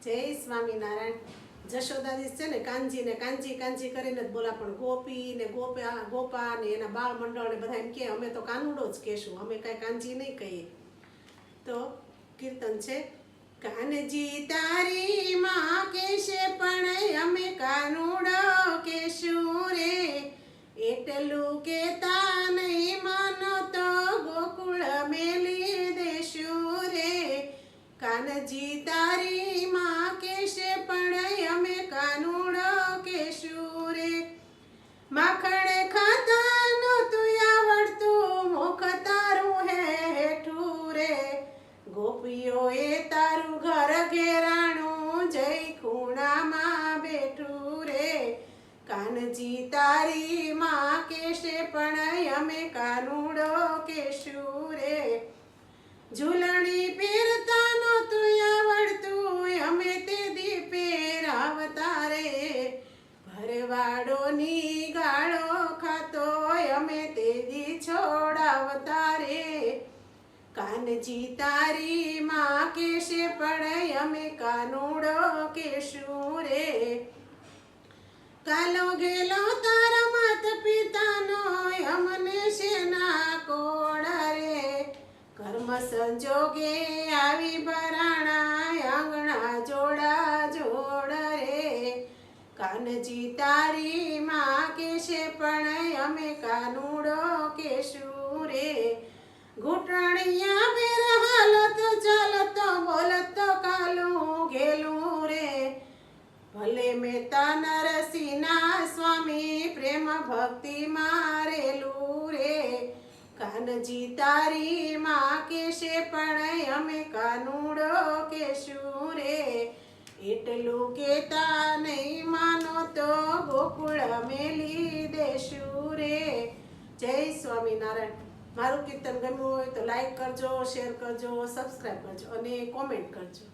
જય સ્વામિનારાયણ. જશોદાજી છે ને કાનજીને કાંજી કાંજી કરીને જ બોલા, પણ ગોપી ને ગોપા ને એના બાળ મંડળ ને બધા એમ કે અમે તો કાનુડો જ કહેશું, અમે કાંઈ કાંજી નહીં કહીએ. તો કીર્તન છે, કાનજી તારી માં કહેશે પણ અમે કાનુડો કહેશું રે, એટલું કેતા નહીં માનો તો ગોકુળ મેલી દેશું રે. કાનજી તારી માં કહેશે પણ અમે કાનુડો કહેશું રે. માખણ ખાતા નહોતું આવડતું, મુખ તારું હેઠું રે, ગોપીઓએ તારું ઘર ઘેરાણું જઈ ખૂણામાં બેઠું રે. કાનજી તારી માં કહેશે પણ અમે કાનુડો કહેશું રે. ઝૂલણી પહેરતા નહોતું આવડતું, અમે તે દી પહેરાવતા રે, ભરવાડોની ગાળો ખાતો અમે તે દી છોડાવતા રે. કાનજી તારી માં કહેશે પણ અમે કાનુડો કહેશું રે. કાલો ગેલો તારા માત પિતાનો અમને શેના કોળ રે, કર્મ સંજોગે આવી ભરાણા આંગણા જોડા જોડ રે. કાનજી તારી માં કહેશે પણ અમે કાનુડો કહેશું રે. ઘૂંટણિયા બેર હાલતો ચાલતો બોલતો કાલું ગેલું રે, ભલે મહેતા નરસિંહના સ્વામી પ્રેમ ભક્તિ મારેલું રે. કાનજી તારી માં કહેશે પણ અમે કાનુડો કહેશું રે, એટલું કેતા નહીં માનો તો ગોકુળ મેલી દેશું રે. જય સ્વામિનારાયણ. મારું કીર્તન ગમ્યું હોય તો લાઈક કરજો, શેર કરજો, સબસ્ક્રાઈબ કરજો અને કોમેન્ટ કરજો.